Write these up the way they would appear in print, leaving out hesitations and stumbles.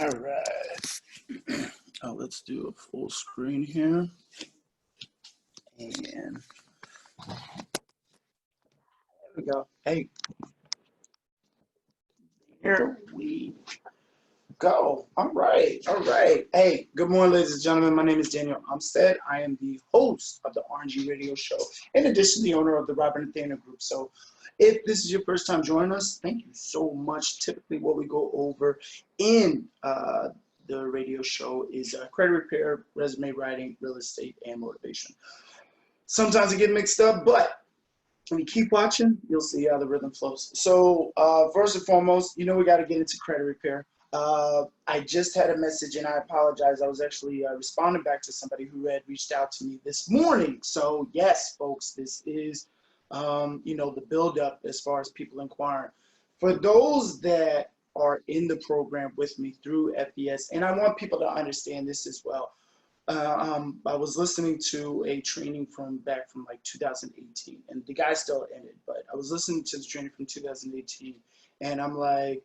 All right. Let's do a full screen here. And there we go. Hey, here we go. All right. All right. Hey, good morning, ladies and gentlemen. My name is Daniel Umstead. I am the host of the RNG radio show, in addition to the owner of the Nathaniel group. So if this is your first time joining us, thank you so much. Typically what we go over in the radio show is credit repair, resume writing, real estate, and motivation. Sometimes it get mixed up, but when you keep watching, you'll see how the rhythm flows. So first and foremost, we got to get into credit repair. I just had a message, and I apologize. I was actually responding back to somebody who had reached out to me this morning. So yes, folks, this is, the buildup as far as people inquiring. For those that are in the program with me through FES, and I want people to understand this as well. I was listening to a training back from like 2018, and the guy still in it, but I was listening to the training from 2018, and I'm like,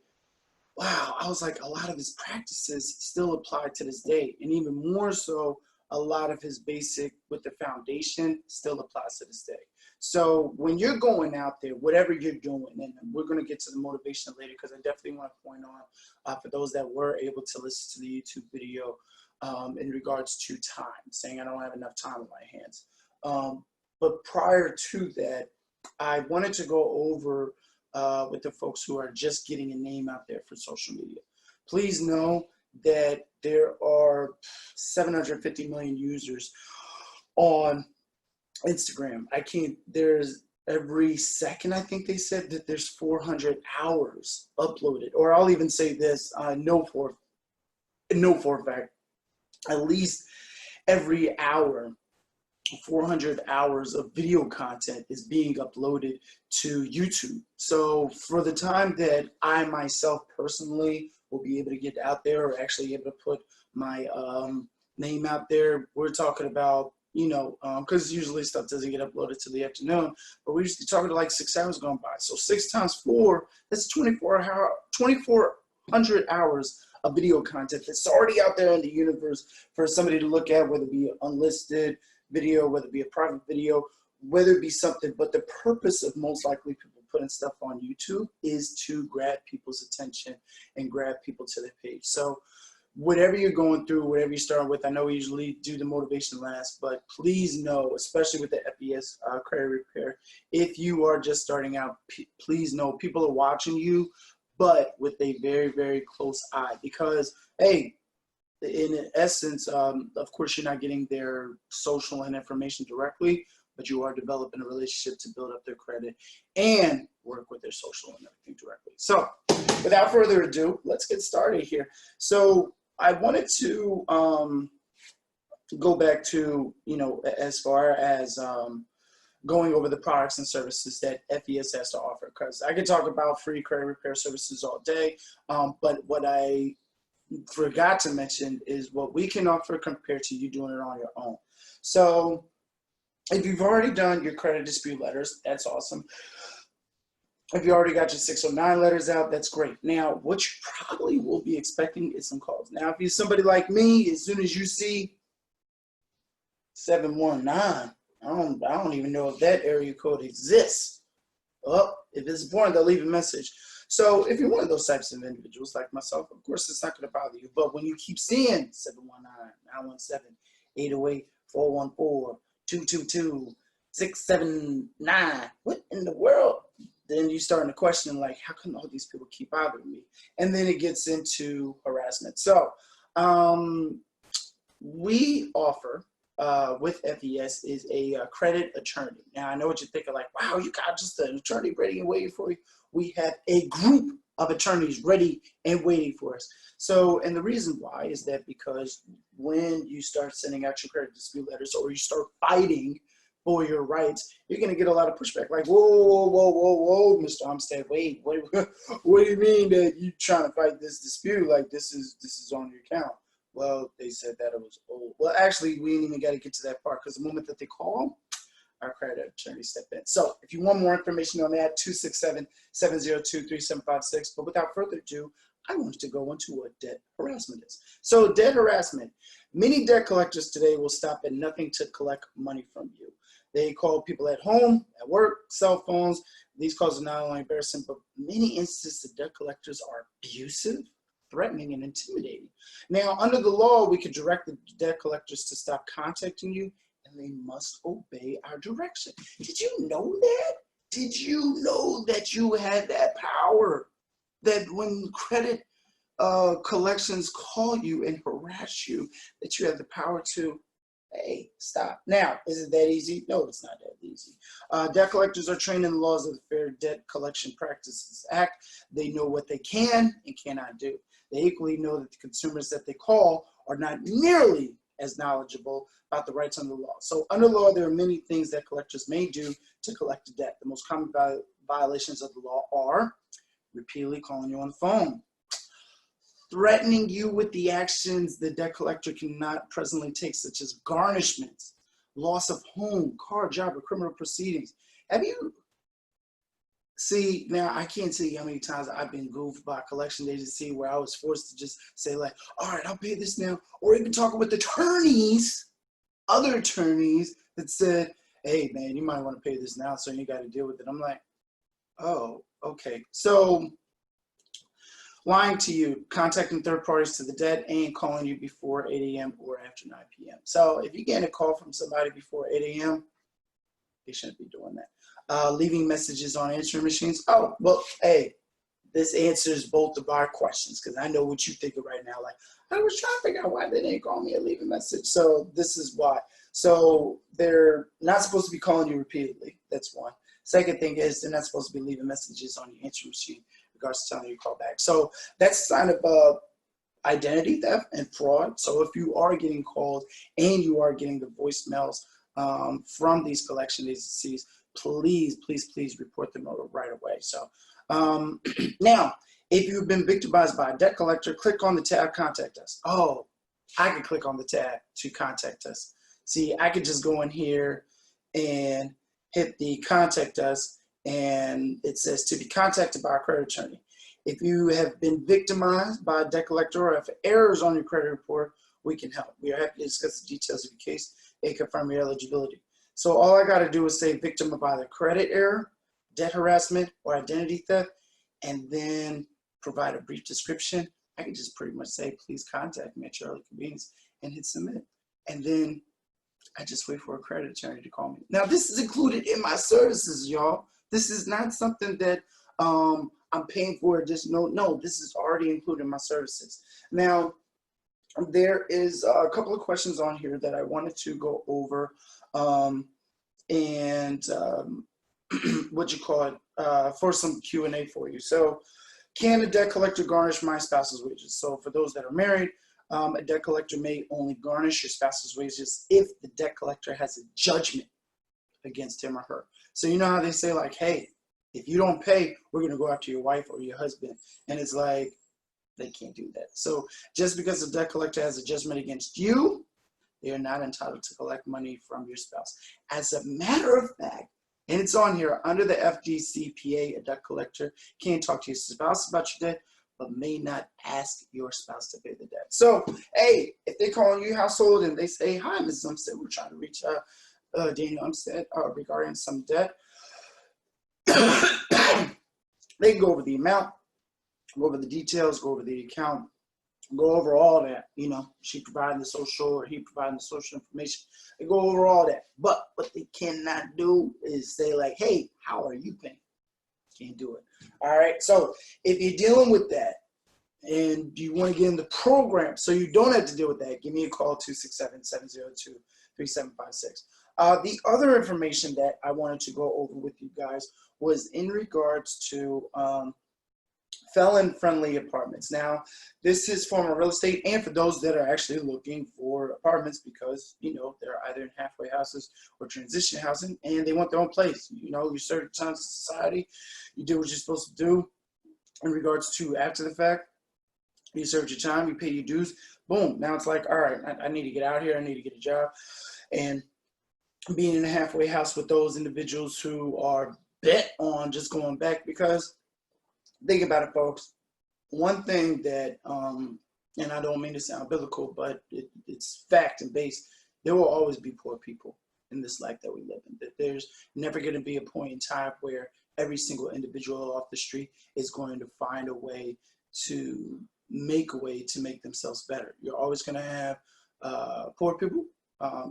wow, I was like, a lot of his practices still apply to this day, and even more so, a lot of his basic with the foundation still applies to this day. So when you're going out there, whatever you're doing, and we're going to get to the motivation later, because I definitely want to point on, for those that were able to listen to the YouTube video, in regards to time, saying I don't have enough time on my hands. But prior to that, I wanted to go over with the folks who are just getting a name out there for social media. Please know that there are 750 million users on Instagram. There's every second, I think they said that there's 400 hours uploaded, or I'll even say this, know for a fact, at least every hour, 400 hours of video content is being uploaded to YouTube. So for the time that I myself personally will be able to get out there, or actually able to put my name out there, we're talking about, because usually stuff doesn't get uploaded till the afternoon, but we're usually talking like 6 hours going by. So 6 times 4, that's 2,400 hours of video content that's already out there in the universe for somebody to look at, whether it be an unlisted video, whether it be a private video, whether it be something. But the purpose of most likely people putting stuff on YouTube is to grab people's attention and grab people to their page. So whatever you're going through, whatever you're starting with, I know we usually do the motivation last, but please know, especially with the FES credit repair, if you are just starting out, please know people are watching you, but with a very, very close eye, because, hey, in essence, of course, you're not getting their social and information directly, but you are developing a relationship to build up their credit and work with their social and everything directly. So without further ado, let's get started here. So I wanted to go back to, as far as going over the products and services that FES has to offer, because I could talk about free credit repair services all day, but what I forgot to mention is what we can offer compared to you doing it on your own. So if you've already done your credit dispute letters, that's awesome. If you already got your 609 letters out, that's great. Now, what you probably will be expecting is some calls. Now, if you're somebody like me, as soon as you see 719, I don't even know if that area code exists. Well, if it's important, they'll leave a message. So if you're one of those types of individuals like myself, of course, it's not going to bother you. But when you keep seeing 719, 917, 808, 414, 222, 679, what in the world? Then you start to question, like, how come all these people keep bothering me? And then it gets into harassment. So we offer, with FES, is a credit attorney. Now, I know what you're thinking, like, wow, you got just an attorney ready and waiting for you. We have a group of attorneys ready and waiting for us. So, and the reason why is that because when you start sending out your credit dispute letters, or you start fighting for your rights, you're going to get a lot of pushback. Like, whoa, Mr. Umstead, wait, what do you mean that you trying to fight this dispute? Like, this is on your account. Well, they said that it was old. Well, actually, we ain't even got to get to that part, because the moment that they call, our credit attorney step in. So if you want more information on that, 267-702-3756. But without further ado, I wanted to go into what debt harassment is. So debt harassment, many debt collectors today will stop at nothing to collect money from you. They call people at home, at work, cell phones. These calls are not only embarrassing, but many instances the debt collectors are abusive, threatening, and intimidating. Now, under the law, we could direct the debt collectors to stop contacting you, and they must obey our direction. Did you know that? Did you know that you had that power? That when credit collections call you and harass you, that you have the power to, hey, stop. Now, is it that easy? No, it's not that easy. Debt collectors are trained in the laws of the Fair Debt Collection Practices Act. They know what they can and cannot do. They equally know that the consumers that they call are not nearly as knowledgeable about the rights under the law. So under law, there are many things that collectors may do to collect a debt. The most common violations of the law are repeatedly calling you on the phone, threatening you with the actions the debt collector cannot presently take, such as garnishments, loss of home, car, job, or criminal proceedings. Have you, see, now I can't tell you how many times I've been goofed by a collection agency where I was forced to just say like, all right, I'll pay this now. Or even talking with attorneys, other attorneys that said, hey man, you might want to pay this now, so you got to deal with it. I'm like, oh, okay. So lying to you, contacting third parties to the debt, and calling you before 8 a.m. or after 9 p.m. So if you get a call from somebody before 8 a.m., they shouldn't be doing that. Leaving messages on answering machines. Oh, well, hey, this answers both of our questions, because I know what you're thinking right now. Like, I was trying to figure out why they didn't call me and leave a message. So this is why. So they're not supposed to be calling you repeatedly. That's one. Second thing is they're not supposed to be leaving messages on your answering machine in regards to telling you to call back. So that's a sign of identity theft and fraud. So if you are getting called and you are getting the voicemails from these collection agencies, please, please, please report them right away. So now, if you've been victimized by a debt collector, click on the tab Contact Us. Oh, I can click on the tab to contact us. See, I could just go in here and hit the Contact Us, and it says to be contacted by a credit attorney. If you have been victimized by a debt collector or have errors on your credit report, we can help. We are happy to discuss the details of your case and confirm your eligibility. So all I got to do is say victim of either credit error, debt harassment, or identity theft, and then provide a brief description. I can just pretty much say, please contact me at your early convenience, and hit submit. And then I just wait for a credit attorney to call me. Now, this is included in my services, y'all. This is not something that I'm paying for. Just no, this is already included in my services. Now, there is a couple of questions on here that I wanted to go over, what you call it, for some Q&A for you. So, can a debt collector garnish my spouse's wages? So for those that are married, a debt collector may only garnish your spouse's wages if the debt collector has a judgment against him or her. So you know how they say like, hey, if you don't pay, we're going to go after your wife or your husband. And it's like, they can't do that. So just because the debt collector has a judgment against you, they are not entitled to collect money from your spouse. As a matter of fact, and it's on here, under the FDCPA, a debt collector can talk to your spouse about your debt, but may not ask your spouse to pay the debt. So, hey, if they call your household and they say, hi, Mrs. Umstead, we're trying to reach Daniel Umstead regarding some debt, they can go over the amount, go over the details, go over the account, go over all that. You know, she providing the social or he providing the social information. They go over all that. But what they cannot do is say like, hey, how are you paying? Can't do it. All right. So if you're dealing with that and you want to get in the program so you don't have to deal with that, give me a call, 267-702-3756. The other information that I wanted to go over with you guys was in regards to felon-friendly apartments. Now, this is for real estate and for those that are actually looking for apartments because, you know, they're either in halfway houses or transition housing and they want their own place. You know, you serve your time to society, you do what you're supposed to do in regards to after the fact. You served your time, you pay your dues, boom. Now it's like, all right, I need to get out here, I need to get a job. And being in a halfway house with those individuals who are bent on just going back because think about it, folks. one thing that, and I don't mean to sound biblical, but it's fact and based, there will always be poor people in this life that we live in. That there's never going to be a point in time where every single individual off the street is going to find a way to make themselves better. You're always going to have poor people.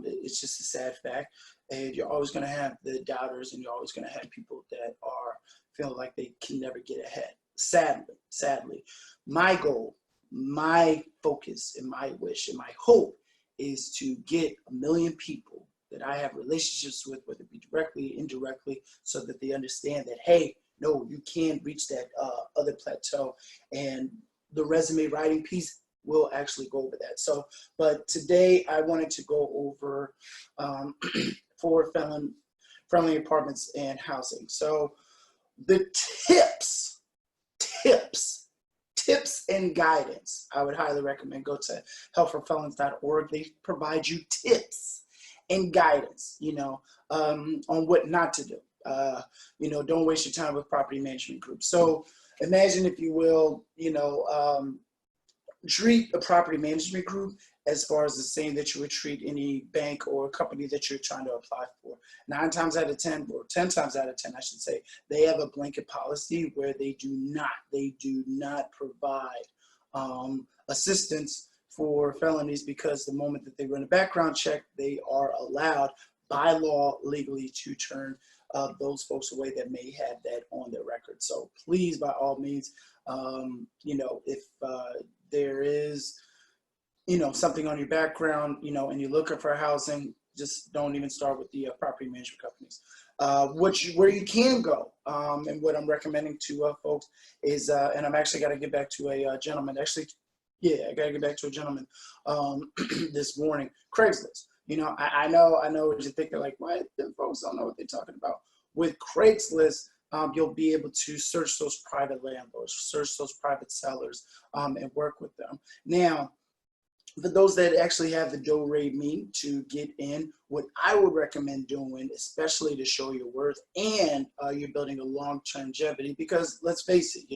It's just a sad fact. And you're always going to have the doubters, and you're always going to have people that are feeling like they can never get ahead. Sadly, my goal, my focus, and my wish, and my hope is to get 1 million people that I have relationships with, whether it be directly, indirectly, so that they understand that, hey, no, you can reach that other plateau. And the resume writing piece will actually go over that. So, but today I wanted to go over for friendly apartments and housing. So the tips and guidance, I would highly recommend go to helpforfelons.org. They provide you tips and guidance, on what not to do. Don't waste your time with property management groups. So imagine, if you will, treat a property management group as far as the same that you would treat any bank or company that you're trying to apply for. 9 times out of 10, or 10 times out of 10, I should say, they have a blanket policy where they do not provide assistance for felonies, because the moment that they run a background check, they are allowed by law legally to turn those folks away that may have that on their record. So please, by all means, if there is, something on your background, and you're looking for housing, just don't even start with the property management companies. Where you can go, and what I'm recommending to folks is, and I'm actually got to get back to a gentleman. Actually, yeah, I got to get back to a gentleman this morning. Craigslist. I know what you're thinking, like, what? The folks don't know what they're talking about. With Craigslist, you'll be able to search those private landlords, search those private sellers, and work with them. Now, for those that actually have the do-re me to get in, what I would recommend doing, especially to show your worth and you're building a long-term longevity, because let's face it,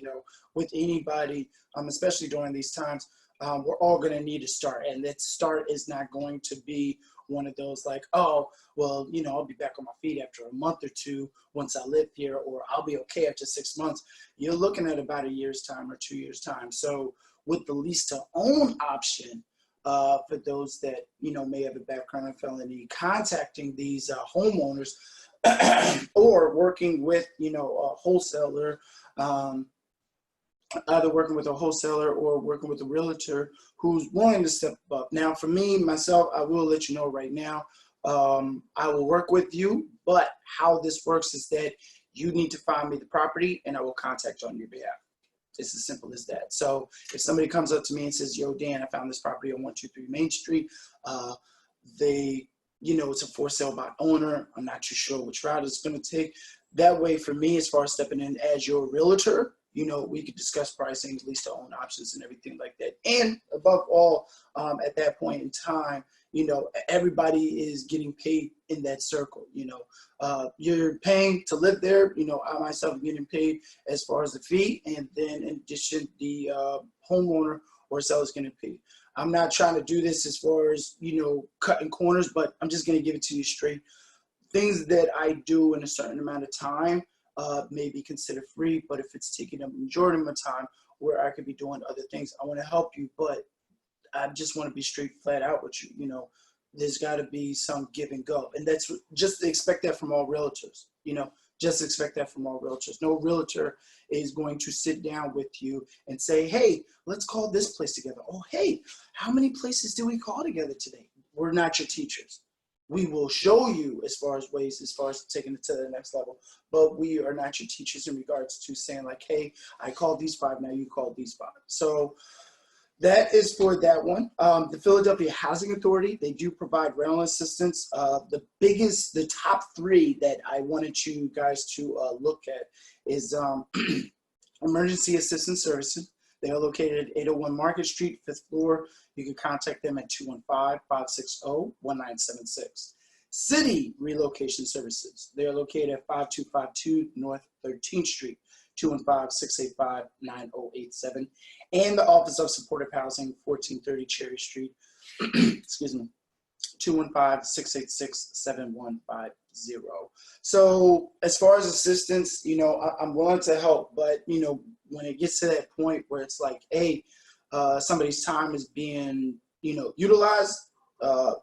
with anybody, especially during these times, we're all going to need a start, and that start is not going to be one of those like, oh, well, I'll be back on my feet after a month or two once I live here, or I'll be okay after 6 months. You're looking at about a year's time or 2 years' time. So with the lease to own option, for those that, may have a background in felony, contacting these homeowners or working with, a wholesaler, either working with a wholesaler or working with a realtor who's willing to step up. Now, for me, myself, I will let you know right now, I will work with you, but how this works is that you need to find me the property, and I will contact you on your behalf. It's as simple as that. So if somebody comes up to me and says, yo, Dan, I found this property on 123 Main Street. It's a for sale by owner. I'm not too sure which route it's going to take. That way, for me, as far as stepping in as your realtor, we could discuss pricing, lease to own options, and everything like that. And above all, at that point in time, everybody is getting paid in that circle. You're paying to live there. I myself am getting paid as far as the fee, and then in addition, the homeowner or seller is getting paid. I'm not trying to do this as far as, cutting corners, but I'm just going to give it to you straight. Things that I do in a certain amount of time may be considered free, but if it's taking up a majority of my time where I could be doing other things, I want to help you, but I just want to be straight flat out with you. There's got to be some give and go, and that's just expect that from all realtors. Just expect that from all realtors. No realtor is going to sit down with you and say, hey, let's call this place together. Oh, hey, how many places do we call together today? We're not your teachers. We will show you as far as ways, as far as taking it to the next level, but we are not your teachers in regards to saying like, hey, I called these 5, now you called these 5. So that is for that one. The Philadelphia Housing Authority, they do provide rental assistance. The top 3 that I wanted you guys to look at is Emergency Assistance Services. They are located at 801 Market Street, 5th floor. You can contact them at 215-560-1976. City Relocation Services. They are located at 5252 North 13th Street, 215-685-9087. and the Office of Supportive Housing, 1430 Cherry Street, excuse me, 215-686-7150. So as far as assistance, you know, I'm willing to help, but, you know, when it gets to that point where it's like, hey, somebody's time is being, you know, utilized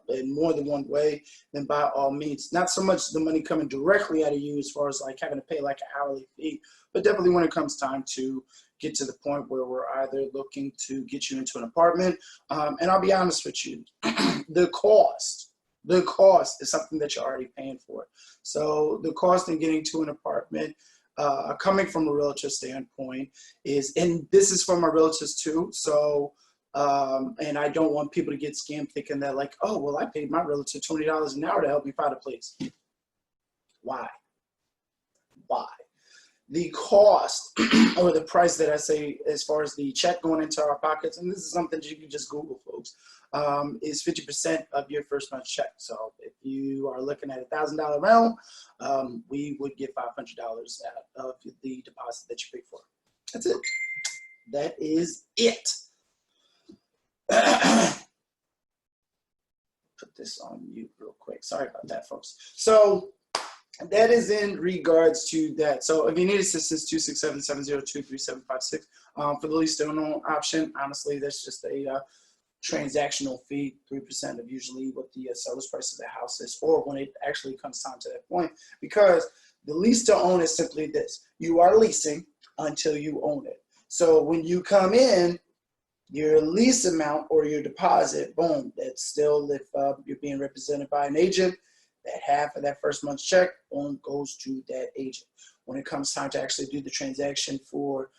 in more than one way, then by all means, not so much the money coming directly out of you as far as like having to pay like an hourly fee, but definitely when it comes time to get to the point where we're either looking to get you into an apartment, and I'll be honest with you, the cost is something that you're already paying for. So the cost in getting to an apartment, coming from a realtor standpoint, is, and this is for my realtors too, so and I don't want people to get scammed thinking that like, oh, well, I paid my realtor $20 an hour to help me find a place. Why? The cost or the price that I say as far as the check going into our pockets, and this is something you can just Google, folks, is 50% of your first month's check. So if you are looking at $1,000 realm, we would get $500 out of the deposit that you paid for. That's it. That is it. Put this on mute real quick. Sorry about that, folks. So that is in regards to that. So if you need assistance, 267-702-3756. For the lease to own option, honestly, that's just a transactional fee, 3% of usually what the seller's price of the house is, or when it actually comes time to that point. Because the lease to own is simply this: you are leasing until you own it. So when you come in, your lease amount or your deposit, boom, that's still, if you're being represented by an agent, that half of that first month's check, boom, goes to that agent. When it comes time to actually do the transaction for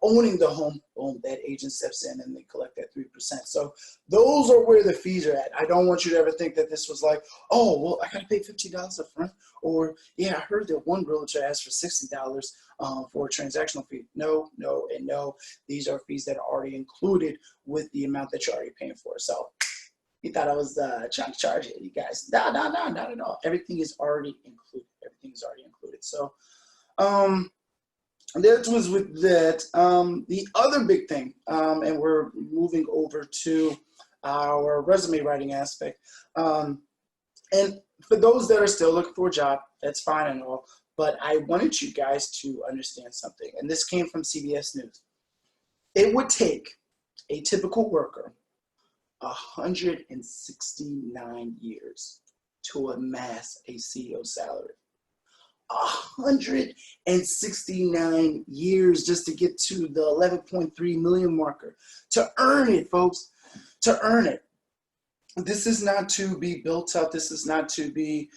owning the home, boom, that agent steps in and they collect that 3%. So those are where the fees are at. I don't want you to ever think that this was like, oh, well, I got to pay $50 up front, or yeah, I heard that one realtor asked for $60 for a transactional fee. No, no, and no. These are fees that are already included with the amount that you're already paying for. So you thought I was trying to charge you guys. No, not at all. Everything is already included. Everything is already included. So that was with that. The other big thing, and we're moving over to our resume writing aspect. And for those that are still looking for a job, that's fine and all, but I wanted you guys to understand something. And this came from CBS News. It would take a typical worker 169 years to amass a CEO salary. 169 years just to get to the 11.3 million marker. To earn it, folks, to earn it. This is not to be built up. This is not to be,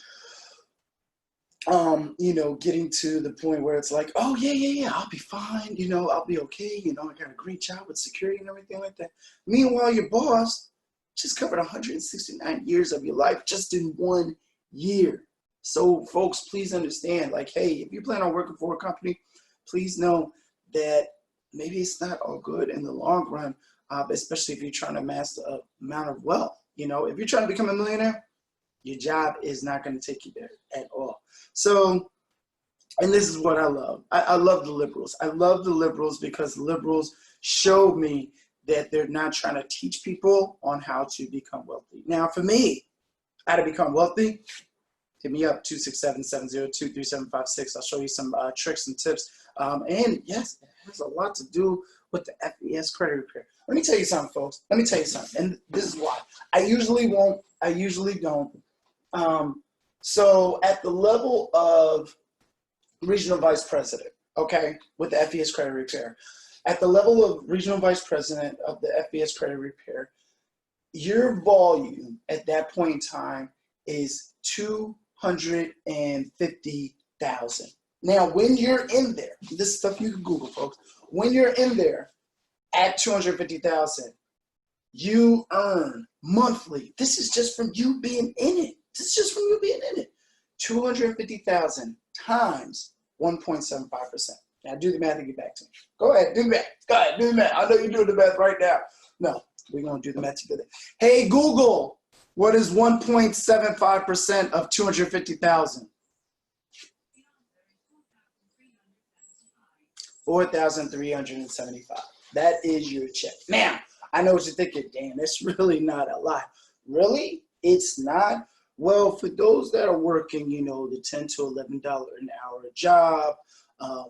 you know, getting to the point where it's like, oh, yeah, I'll be fine. You know, I'll be okay. You know, I got a great job with security and everything like that. Meanwhile, your boss just covered 169 years of your life just in 1 year. So folks, please understand, like, hey, if you plan on working for a company, please know that maybe it's not all good in the long run, especially if you're trying to amass the amount of wealth. You know, if you're trying to become a millionaire, your job is not going to take you there at all. So, and this is what I love. I love the liberals. I love the liberals because liberals showed me that they're not trying to teach people on how to become wealthy. Now, for me, how to become wealthy, hit me up, 267-702-3756. I'll show you some tricks and tips. And yes, it has a lot to do with the FES credit repair. Let me tell you something, folks. Let me tell you something. And this is why. I usually won't. I usually don't. So at the level of regional vice president, okay, with the FES credit repair, at the level of regional vice president of the FES credit repair, your volume at that point in time is 250,000. Now, when you're in there, this stuff you can Google, folks. When you're in there at 250,000, you earn monthly. This is just from you being in it. This is just from you being in it. 250,000 times 1.75%. Now do the math and get back to me. Go ahead, do the math. Go ahead, do the math. I know you're doing the math right now. No, we're gonna do the math together. Hey, Google, what is 1.75% of 250,000? 4,375. That is your check. Now, I know what you're thinking, Dan, that's really not a lot. Really? It's not? Well, for those that are working, the $10 to $11 an hour job,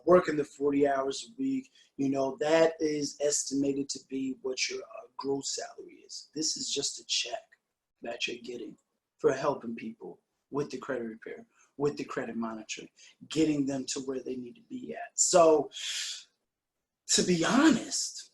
working the 40 hours a week, that is estimated to be what your gross salary is. This is just a check that you're getting for helping people with the credit repair, with the credit monitoring, getting them to where they need to be at. So, to be honest,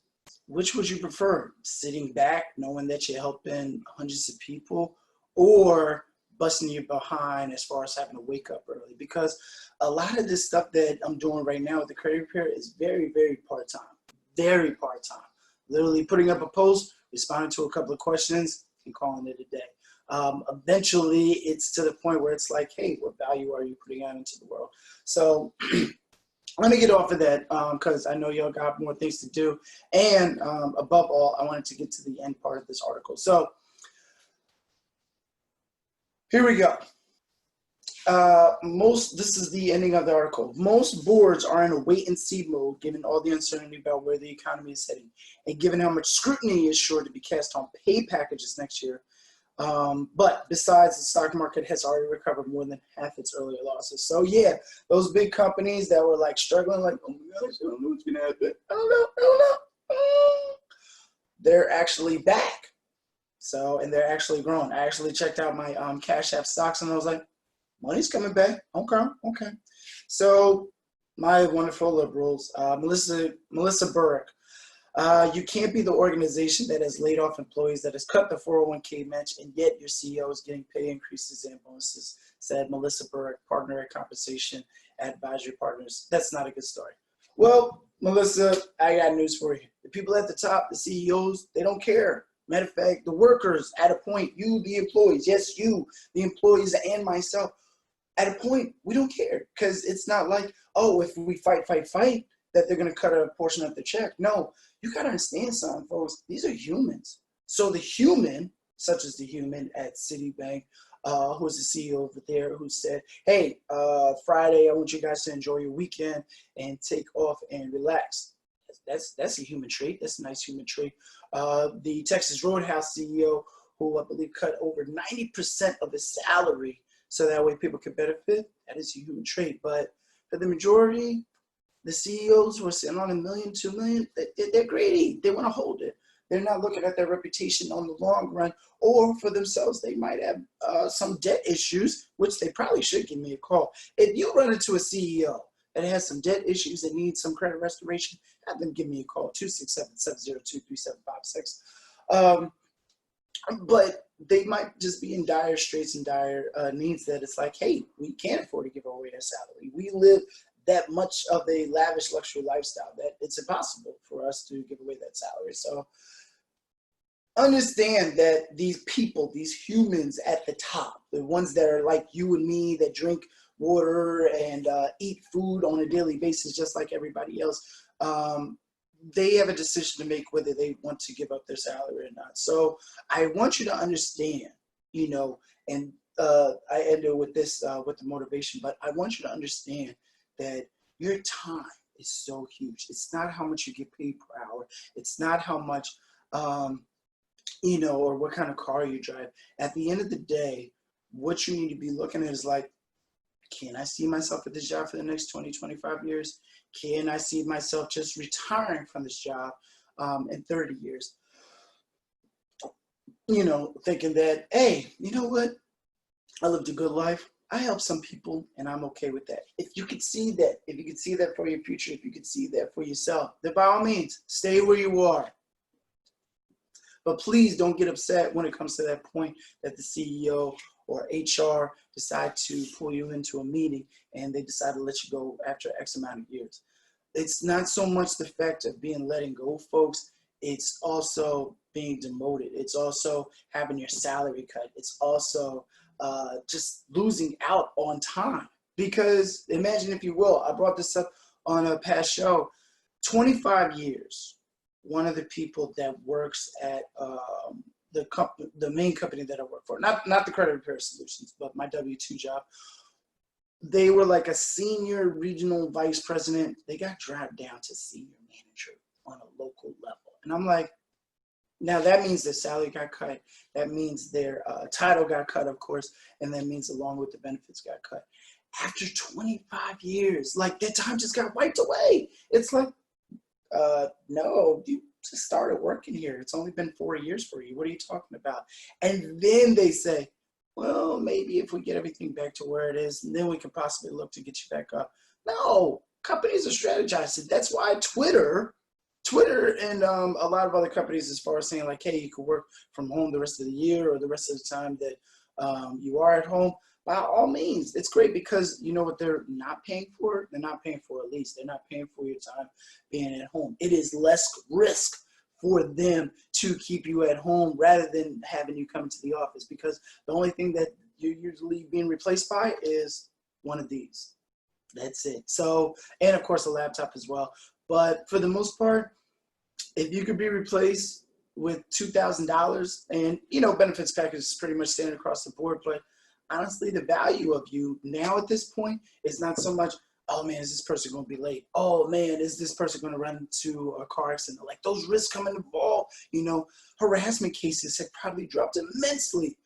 which would you prefer? Sitting back, knowing that you're helping hundreds of people, or busting your behind as far as having to wake up early? Because a lot of this stuff that I'm doing right now with the credit repair is very, very part-time. Very part-time. Literally putting up a post, responding to a couple of questions, and calling it a day. Eventually, it's to the point where it's like, hey, what value are you putting out into the world? So let me get off of that because I know y'all got more things to do. And above all, I wanted to get to the end part of this article. So here we go. This is the ending of the article. Most boards are in a wait-and-see mode, given all the uncertainty about where the economy is heading, and given how much scrutiny is sure to be cast on pay packages next year. But besides, the stock market has already recovered more than half its earlier losses. So yeah, those big companies that were like struggling, like, oh my gosh, I don't know what's gonna happen. I don't know. They're actually back. So, and they're actually growing. I actually checked out my Cash App stocks, and I was like, money's coming back. Okay. So, my wonderful liberals, Melissa Burke. You can't be the organization that has laid off employees, that has cut the 401k match, and yet your CEO is getting pay increases and bonuses, said Melissa Burke, partner at Compensation Advisory Partners. That's not a good story. Well, Melissa, I got news for you. The people at the top, the CEOs, they don't care. Matter of fact, the workers at a point, you, the employees, yes, you, the employees and myself, at a point, we don't care, because it's not like, oh, if we fight, that they're going to cut a portion of the check. No, you got to understand something, folks. These are humans. So the human, such as the human at Citibank, who's the CEO over there, who said, hey, Friday, I want you guys to enjoy your weekend and take off and relax. That's a human trait. That's a nice human trait. The Texas Roadhouse CEO, who I believe cut over 90% of his salary so that way people could benefit, that is a human trait. But for the majority, the CEOs who are sitting on $1 million, $2 million, they're greedy. They want to hold it. They're not looking at their reputation on the long run, or for themselves, they might have some debt issues, which they probably should give me a call. If you run into a CEO that has some debt issues and needs some credit restoration, have them give me a call, 267-702-3756. But they might just be in dire straits and dire needs that it's like, hey, we can't afford to give away our salary. We live that much of a lavish luxury lifestyle that it's impossible for us to give away that salary. So understand that these people, these humans at the top, the ones that are like you and me, that drink water and eat food on a daily basis just like everybody else, they have a decision to make whether they want to give up their salary or not. So I want you to understand, and I ended with this, with the motivation, but I want you to understand that your time is so huge. It's not how much you get paid per hour. It's not how much, or what kind of car you drive. At the end of the day, what you need to be looking at is like, can I see myself at this job for the next 20, 25 years? Can I see myself just retiring from this job in 30 years? Thinking that, hey, you know what? I lived a good life. I help some people, and I'm okay with that. If you could see that, for your future, if you could see that for yourself, then by all means, stay where you are. But please don't get upset when it comes to that point that the CEO or HR decide to pull you into a meeting and they decide to let you go after X amount of years. It's not so much the fact of being letting go, folks. It's also being demoted. It's also having your salary cut. It's also just losing out on time. Because imagine, if you will, I brought this up on a past show, 25 years, one of the people that works at the main company that I work for, not the credit repair solutions, but my W-2 job, they were like a senior regional vice president. They got dropped down to senior manager on a local level. And I'm like, now that means their salary got cut. That means their title got cut, of course, and that means along with the benefits got cut. After 25 years, like their time just got wiped away. It's like, no, you just started working here. It's only been 4 years for you. What are you talking about? And then they say, well, maybe if we get everything back to where it is, then we can possibly look to get you back up. No, companies are strategizing. That's why Twitter and a lot of other companies, as far as saying like, hey, you can work from home the rest of the year or the rest of the time that you are at home. By all means, it's great because you know what they're not paying for? They're not paying for a lease. They're not paying for your time being at home. It is less risk for them to keep you at home rather than having you come into the office, because the only thing that you're usually being replaced by is one of these. That's it. So, and of course a laptop as well. But for the most part, if you could be replaced with $2,000, and you know, benefits package is pretty much standard across the board, but honestly, the value of you now at this point is not so much, oh man, is this person going to be late? Oh man, is this person going to run into a car accident? Like those risks come into ball. You know, harassment cases have probably dropped immensely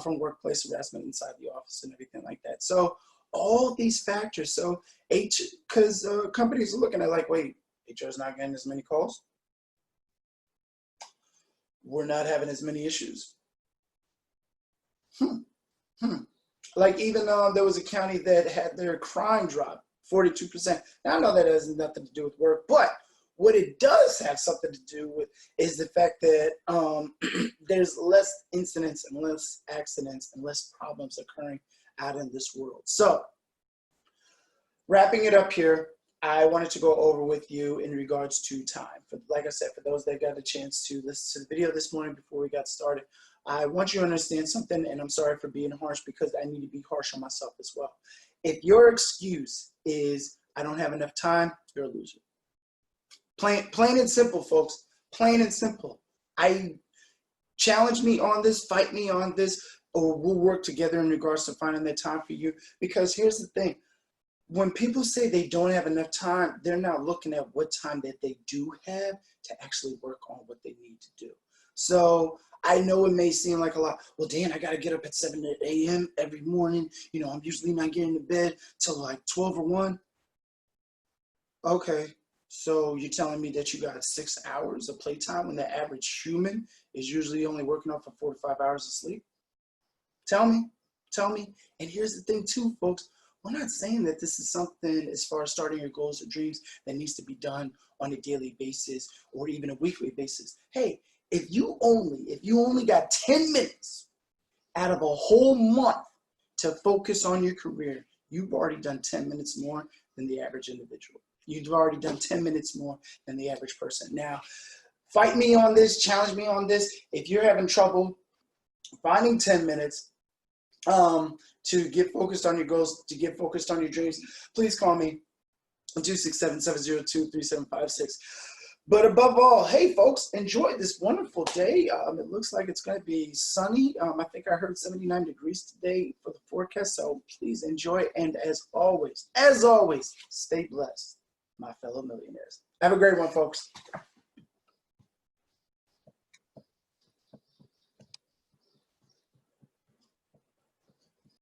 from workplace harassment inside the office and everything like that. So all these factors. So because companies are looking at like, wait, HR is not getting as many calls. We're not having as many issues. Like even there was a county that had their crime drop 42%. Now I know that has nothing to do with work, but what it does have something to do with is the fact that there's less incidents and less accidents and less problems occurring out in this world. So wrapping it up here, I wanted to go over with you in regards to time. Like I said, for those that got a chance to listen to the video this morning before we got started, I want you to understand something, and I'm sorry for being harsh because I need to be harsh on myself as well. If your excuse is, I don't have enough time, you're a loser. Plain and simple, folks. Plain and simple. Challenge me on this, fight me on this, or we'll work together in regards to finding that time for you. Because here's the thing. When people say they don't have enough time, they're not looking at what time that they do have to actually work on what they need to do. So I know it may seem like a lot. Well, Dan, I got to get up at 7 a.m. every morning. You know, I'm usually not getting to bed till like 12 or 1. Okay, so you're telling me that you got 6 hours of playtime when the average human is usually only working off of 4 to 5 hours of sleep? Tell me. And here's the thing too, folks. We're not saying that this is something as far as starting your goals or dreams that needs to be done on a daily basis or even a weekly basis. Hey, if you only got 10 minutes out of a whole month to focus on your career, you've already done 10 minutes more than the average individual. You've already done 10 minutes more than the average person. Now, fight me on this, challenge me on this. If you're having trouble finding 10 minutes, to get focused on your goals, to get focused on your dreams, please call me 267-702-3756. But above all, hey folks, enjoy this wonderful day. It looks like it's going to be sunny. I think I heard 79 degrees today for the forecast, so please enjoy. And as always, stay blessed, my fellow millionaires. Have a great one, folks.